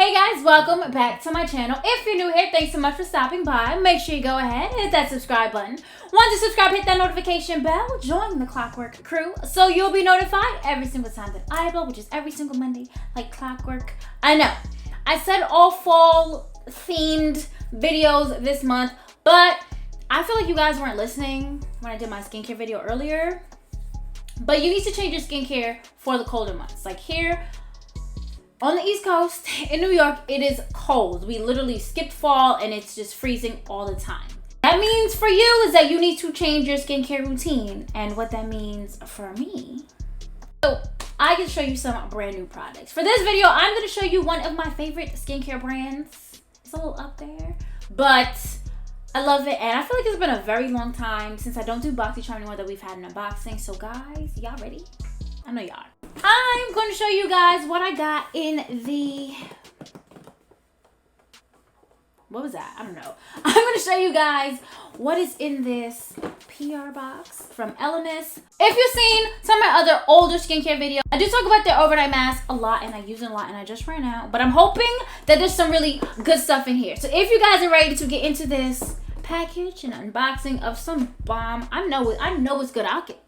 Hey guys, welcome back to my channel. If you're new here, thanks so much for stopping by. Make sure you go ahead and hit that subscribe button. Once you subscribe, hit that notification bell. Join the Clockwork crew so you'll be notified every single time that I upload, which is every single Monday, like clockwork. I know, I said all fall themed videos this month, but I feel like you guys weren't listening when I did my skincare video earlier. But you need to change your skincare for the colder months. Like here, on the East Coast, in New York, it is cold. We literally skipped fall and it's just freezing all the time. That means for you is that you need to change your skincare routine. And what that means for me, so I can show you some brand new products. For this video, I'm gonna show you one of my favorite skincare brands. It's a little up there, but I love it. And I feel like it's been a very long time since I don't do BoxyCharm anymore that we've had an unboxing. So guys, y'all ready? I know y'all are. I'm going to show you guys what I got in the... What was that? I don't know. I'm going to show you guys what is in this PR box from Elemis. If you've seen some of my other older skincare videos, I do talk about their overnight mask a lot and I use it a lot and I just ran out. But I'm hoping that there's some really good stuff in here. So if you guys are ready to get into this package and unboxing of some bomb, I know it's good. I'll get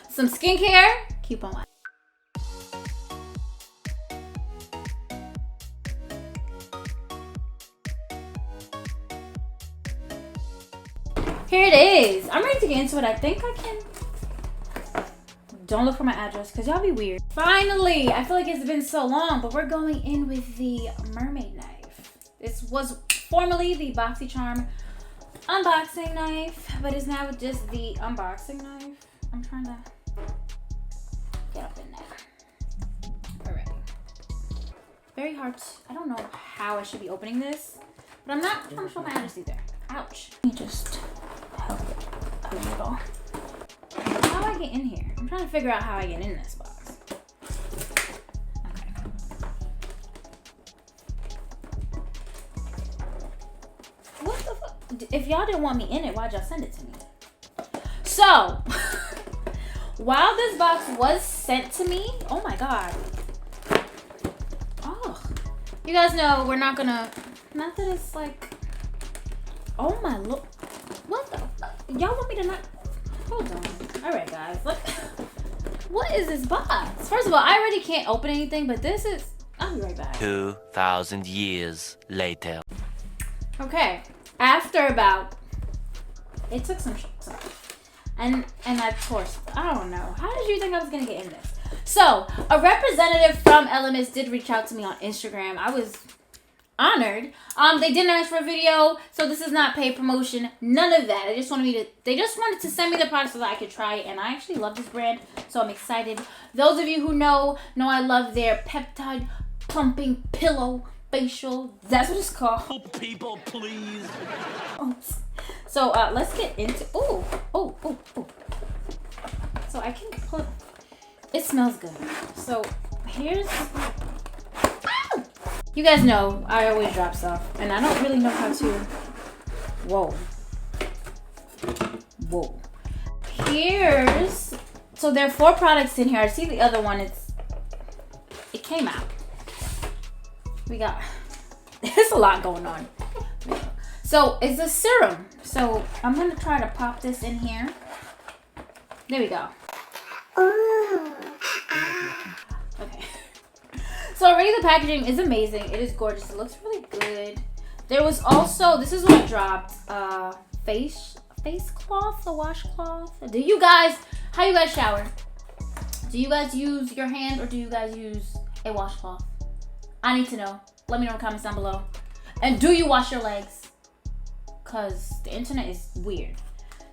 some skincare. Keep on watching. Here it is. I'm ready to get into it. I think I can. Don't look for my address because y'all be weird. Finally, I feel like it's been so long, but we're going in with the mermaid knife. This was formerly the BoxyCharm unboxing knife, but it's now just the unboxing knife. I'm trying to get up in there. Alright. Very hard. I don't know how I should be opening this, but I'm not trying to show my address either. Ouch. Let me just help it a little. How do I get in here? I'm trying to figure out how I get in this box. Okay. What the fuck? If y'all didn't want me in it, why'd y'all send it to me? So, while this box was sent to me, oh my god. Oh, you guys know we're not gonna, not that it's like, oh my lord. What the fuck? Y'all want me to not, hold on. All right guys, look. What is this box? First of all, I already can't open anything, but this is, I'll be right back. 2,000 years later. Okay, after about, it took some and I tore, I don't know. How did you think I was gonna get in this? So, a representative from Elemis did reach out to me on Instagram. I was honored. They didn't ask for a video, so this is not paid promotion. None of that. They just wanted to send me the product so that I could try it, and I actually love this brand, so I'm excited. Those of you who know I love their peptide pumping pillow facial. That's what it's called. Oh, people, please. Oops. So let's get into. Oh. So I can put. It smells good. So here's. You guys know I always drop stuff, and I don't really know how to. Whoa. Here's. So there are 4 products in here. I see the other one. It came out. We got. There's a lot going on. So it's a serum. So I'm gonna try to pop this in here. There we go. Okay. So already the packaging is amazing. It is gorgeous. It looks really good. There was also, this is what I dropped, face cloth, a washcloth. Do you guys, how you guys shower? Do you guys use your hand or do you guys use a washcloth? I need to know. Let me know in the comments down below. And do you wash your legs? Because the internet is weird.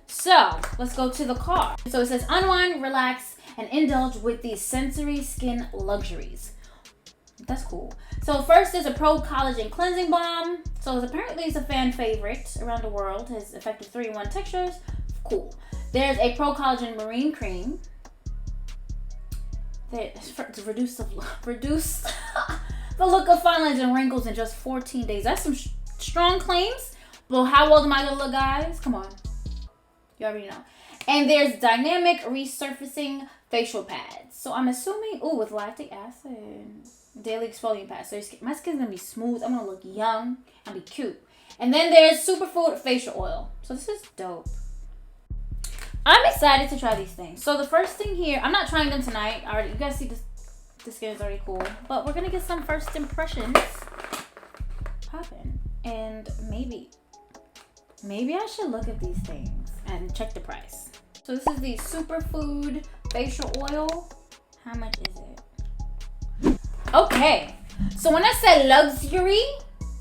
So let's go to the card. So it says unwind, relax, and indulge with these sensory skin luxuries. That's cool. So first there's a Pro Collagen Cleansing Balm. So apparently it's a fan favorite around the world. Has effective 3-in-1 textures. Cool. There's a Pro Collagen Marine Cream. To reduce the look of fine lines and wrinkles in just 14 days. That's some strong claims. Well, how old am I gonna look, guys? Come on. You already know. And there's Dynamic Resurfacing Facial Pads. So I'm assuming, with lactic acid. Daily exfoliating pad. So my skin's gonna be smooth. I'm gonna look young and be cute. And then there's superfood facial oil. So this is dope. I'm excited to try these things. So the first thing here, I'm not trying them tonight. You guys see this. The skin is already cool, but we're gonna get some first impressions popping. And maybe I should look at these things and check the price. So this is the superfood facial oil. How much is it? Okay, so when I said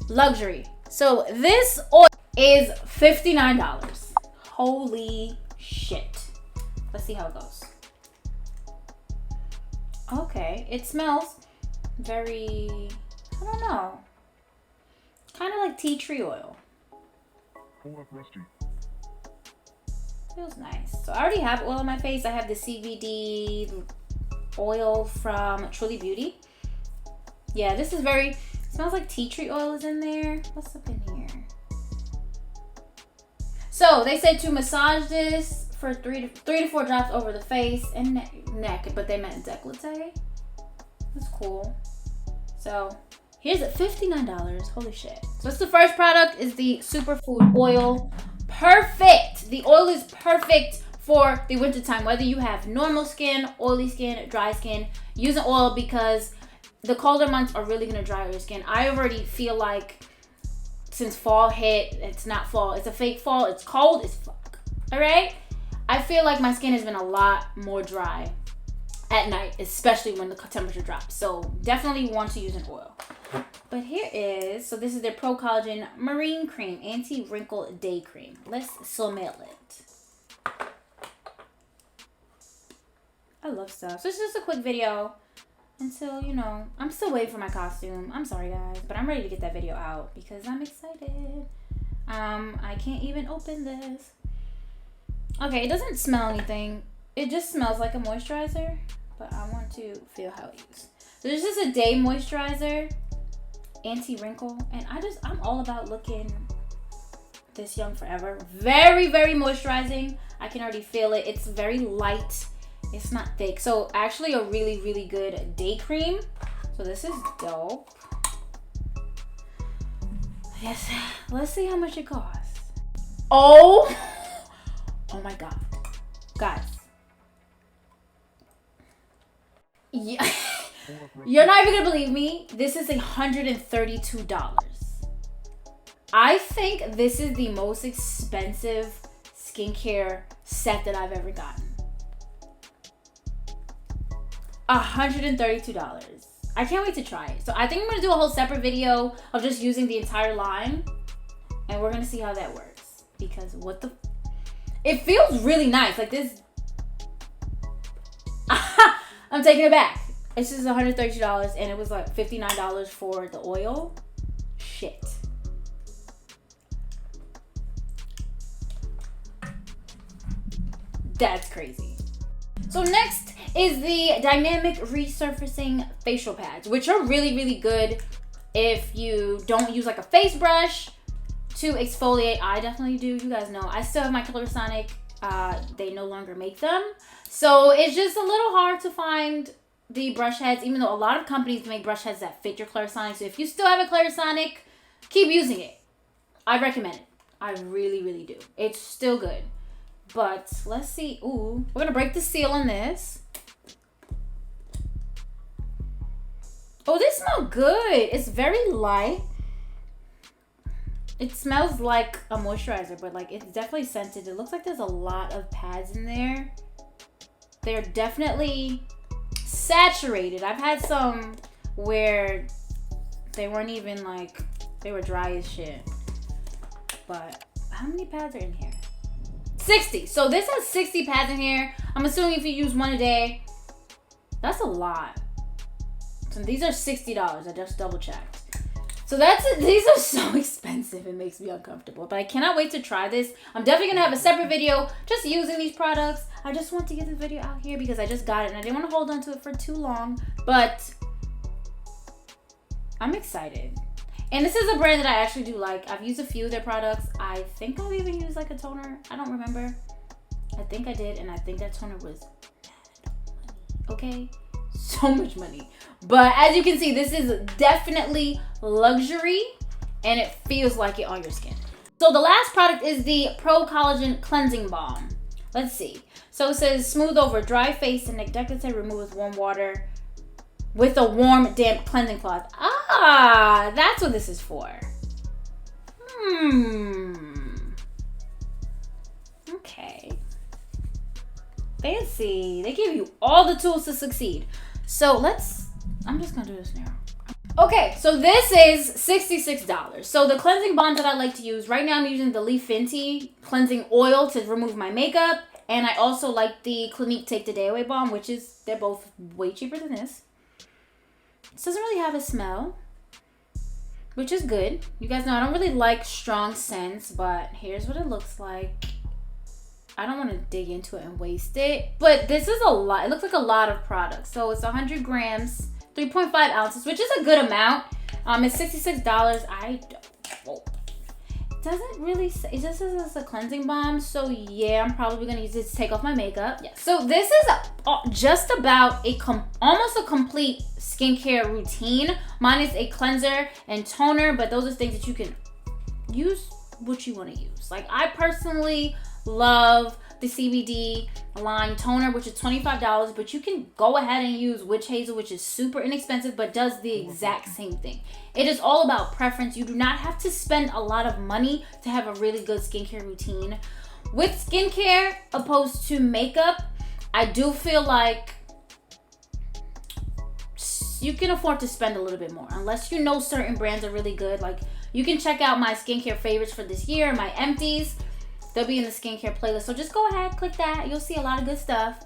luxury, so this oil is $59. Holy shit. Let's see how it goes. Okay, it smells very, I don't know, kind of like tea tree oil. Feels nice. So I already have oil on my face. I have the CBD oil from Truly Beauty. Yeah, this is very, smells like tea tree oil is in there. What's up in here? So they said to massage this for 3 to 4 drops over the face and neck, but they meant décolleté. That's cool. So here's it, $59. Holy shit. So that's the first product, is the superfood oil. Perfect. The oil is perfect for the winter time, whether you have normal skin, oily skin, dry skin. Use an oil because the colder months are really gonna dry out your skin. I already feel like since fall hit, it's not fall, it's a fake fall, it's cold as fuck. All right? I feel like my skin has been a lot more dry at night, especially when the temperature drops. So definitely want to use an oil. But here is, so this is their Pro Collagen Marine Cream Anti-Wrinkle Day Cream. Let's smell it. I love stuff. So it's just a quick video until, you know, I'm still waiting for my costume. I'm sorry guys, but I'm ready to get that video out because I'm excited. I can't even open this. Okay, it doesn't smell anything. It just smells like a moisturizer, but I want to feel how it uses. So this is a day moisturizer, anti-wrinkle, and I'm all about looking this young forever. Very, very moisturizing. I can already feel it. It's very light. It's not thick. So actually a really, really good day cream. So this is dope. Yes, let's see how much it costs. Oh my God, guys. Yeah. You're not even gonna believe me. This is $132. I think this is the most expensive skincare set that I've ever gotten. $132. I can't wait to try it. So I think I'm gonna do a whole separate video of just using the entire line, and we're gonna see how that works. Because it feels really nice. Like this. I'm taking it back. It's just $132 and it was like $59 for the oil. Shit. That's crazy. So next is the dynamic resurfacing facial pads, which are really, really good if you don't use like a face brush to exfoliate. I definitely do. You guys know. I still have my Clarisonic. They no longer make them. So it's just a little hard to find the brush heads, even though a lot of companies make brush heads that fit your Clarisonic. So if you still have a Clarisonic, keep using it. I recommend it. I really, really do. It's still good. But let's see. Ooh, we're gonna break the seal on this. Oh, this smells good. It's very light. It smells like a moisturizer, but like it's definitely scented. It looks like there's a lot of pads in there. They're definitely saturated. I've had some where they weren't even like, they were dry as shit. But how many pads are in here? 60. So this has 60 pads in here. I'm assuming if you use one a day, that's a lot. So these are $60. I just double checked. So these are so expensive. It makes me uncomfortable. But I cannot wait to try this. I'm definitely going to have a separate video just using these products. I just want to get this video out here because I just got it and I didn't want to hold on to it for too long. But I'm excited. And this is a brand that I actually do like. I've used a few of their products. I think I've even used like a toner. I don't remember. I think I did, and I think that toner was okay. so much money. But as you can see, this is definitely luxury and it feels like it on your skin. So the last product is the Pro Collagen Cleansing Balm. Let's see. So it says smooth over dry face and neck décolleté, remove with warm water with a warm, damp cleansing cloth. Ah, that's what this is for. Okay. Fancy. They give you all the tools to succeed. So I'm just gonna do this now. Okay, so this is $66. So the cleansing balm that I like to use, right now I'm using the Leaf Fenty cleansing oil to remove my makeup. And I also like the Clinique Take the Day Away Balm, they're both way cheaper than this. This doesn't really have a smell, which is good. You guys know I don't really like strong scents, but here's what it looks like. I don't want to dig into it and waste it, but this is a lot. It looks like a lot of product. So it's 100 grams, 3.5 ounces, which is a good amount. It's $66. It doesn't really say, it just says it's a cleansing balm. So yeah, I'm probably gonna use it to take off my makeup. Yeah. So this is just about almost a complete skincare routine. Mine is a cleanser and toner, but those are things that you can use what you want to use. Like I personally love the CBD line toner, which is $25, but you can go ahead and use Witch Hazel, which is super inexpensive but does the exact same thing. It is all about preference. You do not have to spend a lot of money to have a really good skincare routine. With skincare opposed to makeup, I do feel like you can afford to spend a little bit more, unless you know certain brands are really good. Like you can check out my skincare favorites for this year, my empties. They'll be in the skincare playlist. So just go ahead, click that. You'll see a lot of good stuff.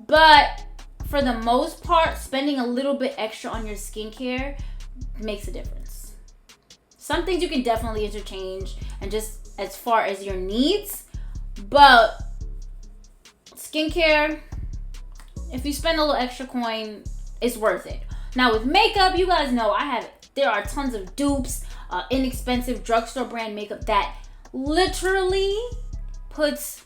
But for the most part, spending a little bit extra on your skincare makes a difference. Some things you can definitely interchange and just as far as your needs. But skincare, if you spend a little extra coin, it's worth it. Now with makeup, you guys know there are tons of dupes, inexpensive drugstore brand makeup that literally puts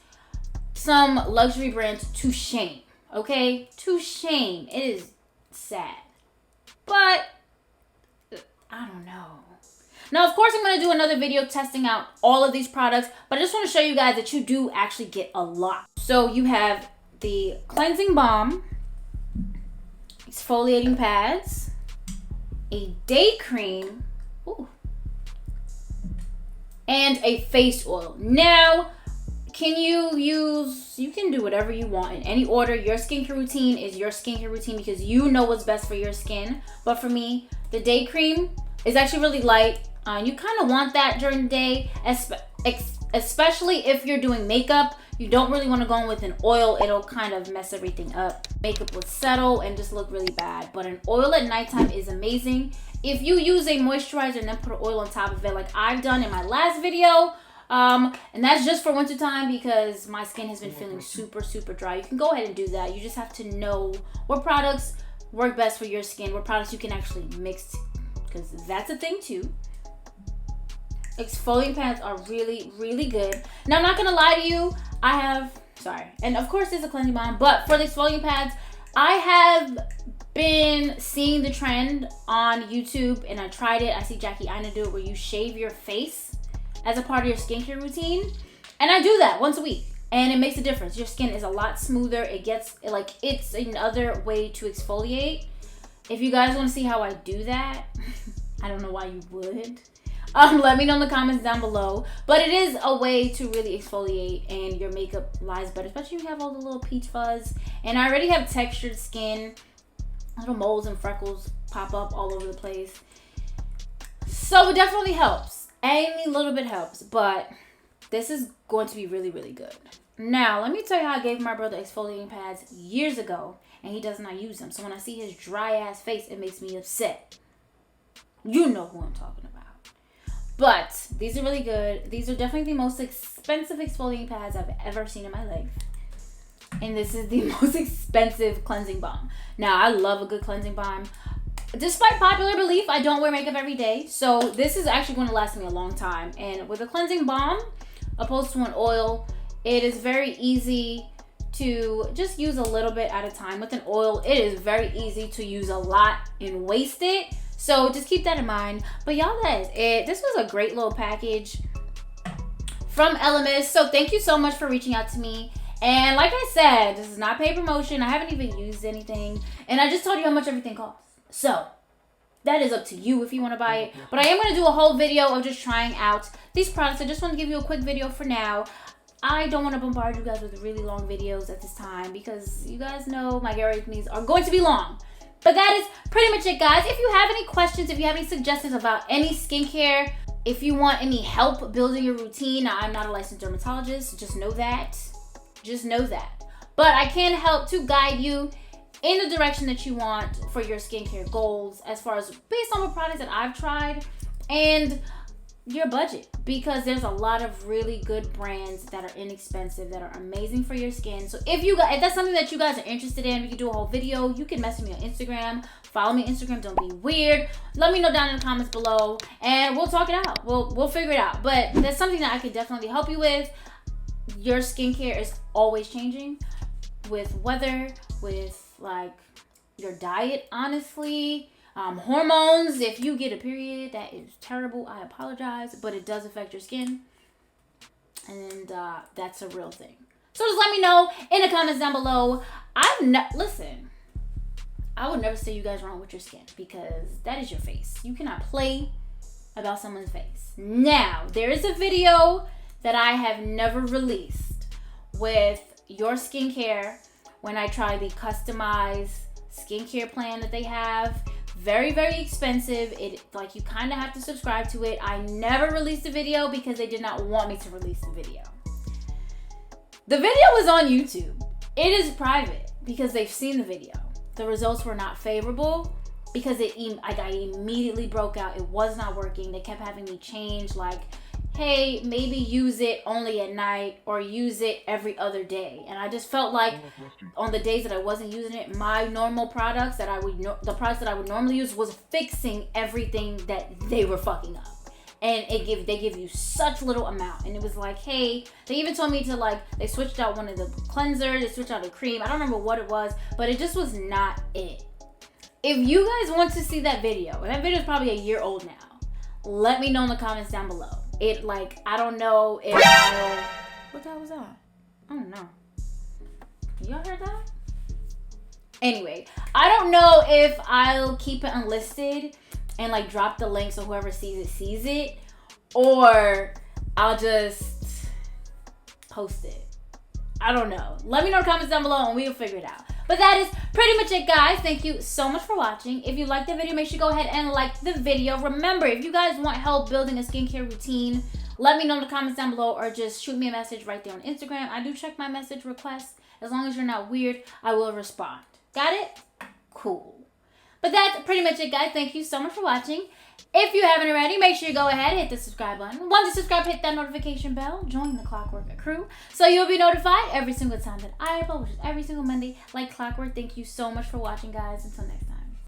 some luxury brands to shame, okay? To shame. It is sad. But, I don't know. Now, of course, I'm going to do another video testing out all of these products, but I just want to show you guys that you do actually get a lot. So, you have the cleansing balm, exfoliating pads, a day cream, and a face oil. Now, you can do whatever you want in any order. Your skincare routine is your skincare routine because you know what's best for your skin. But for me, the day cream is actually really light. You kind of want that during the day, especially if you're doing makeup. You don't really want to go in with an oil. It'll kind of mess everything up. Makeup will settle and just look really bad. But an oil at nighttime is amazing. If you use a moisturizer and then put an oil on top of it like I've done in my last video, and that's just for winter time because my skin has been feeling super, super dry. You can go ahead and do that. You just have to know what products work best for your skin, what products you can actually mix, because that's a thing too. Exfoliating pads are really, really good. Now, I'm not gonna lie to you, and of course there's a cleansing balm, but for the exfoliating pads, I have been seeing the trend on YouTube and I tried it. I see Jackie Aina do it where you shave your face as a part of your skincare routine. And I do that once a week and it makes a difference. Your skin is a lot smoother. It's another way to exfoliate. If you guys want to see how I do that, I don't know why you would. Let me know in the comments down below. But it is a way to really exfoliate and your makeup lies better, especially if you have all the little peach fuzz. And I already have textured skin. Little moles and freckles pop up all over the place. So it definitely helps. Any little bit helps. But this is going to be really, really good. Now, let me tell you how I gave my brother exfoliating pads years ago. And he does not use them. So when I see his dry ass face, it makes me upset. You know who I'm talking about. But these are really good. These are definitely the most expensive exfoliating pads I've ever seen in my life. And this is the most expensive cleansing balm. Now, I love a good cleansing balm. Despite popular belief, I don't wear makeup every day. So this is actually going to last me a long time. And with a cleansing balm, opposed to an oil, it is very easy to just use a little bit at a time. With an oil, it is very easy to use a lot and waste it. So just keep that in mind. But y'all, that is it. This was a great little package from Elemis. So thank you so much for reaching out to me. And like I said, this is not paid promotion. I haven't even used anything. And I just told you how much everything costs. So that is up to you if you want to buy it. But I am going to do a whole video of just trying out these products. I just want to give you a quick video for now. I don't want to bombard you guys with really long videos at this time because you guys know my get ready with me's are going to be long. But that is pretty much it, guys. If you have any questions, if you have any suggestions about any skincare, if you want any help building your routine, now I'm not a licensed dermatologist, just know that. Just know that. But I can help to guide you in the direction that you want for your skincare goals as far as based on the products that I've tried and your budget, because there's a lot of really good brands that are inexpensive that are amazing for your skin. So if that's something that you guys are interested in, we can do a whole video. You can message me on Instagram, follow me on Instagram, don't be weird. Let me know down in the comments below and we'll talk it out. We'll figure it out. But that's something that I could definitely help you with. Your skincare is always changing with weather, with like your diet, honestly. Hormones, if you get a period, that is terrible. I apologize, but it does affect your skin. And that's a real thing. So just let me know in the comments down below. Listen, I would never say you guys wrong with your skin because that is your face. You cannot play about someone's face. Now, there is a video that I have never released with your skincare when I try the customized skincare plan that they have. Very, very expensive. Like you kind of have to subscribe to it. I never released a video because they did not want me to release the video. The video was on YouTube. It is private because they've seen the video. The results were not favorable because I immediately broke out. It was not working. They kept having me change, like, hey, maybe use it only at night or use it every other day. And I just felt like on the days that I wasn't using it, my normal products the products that I would normally use was fixing everything that they were fucking up. And they give you such little amount. And it was like, hey, they even told me to they switched out one of the cleansers, they switched out a cream. I don't remember what it was, but it just was not it. If you guys want to see that video, and that video is probably a year old now, let me know in the comments down below. I don't know if what the hell was that? I don't know. Y'all heard that? Anyway, I don't know if I'll keep it unlisted and drop the link so whoever sees it, or I'll just post it. I don't know. Let me know in the comments down below and we'll figure it out. But that is pretty much it, guys. Thank you so much for watching. If you liked the video, make sure you go ahead and like the video. Remember, if you guys want help building a skincare routine, let me know in the comments down below or just shoot me a message right there on Instagram. I do check my message requests. As long as you're not weird, I will respond. Got it? Cool. But that's pretty much it, guys. Thank you so much for watching. If you haven't already, make sure you go ahead and hit the subscribe button. Once you subscribe, hit that notification bell. Join the Clockwork crew so you'll be notified every single time that I publish every single Monday like clockwork. Thank you so much for watching, guys. Until next time.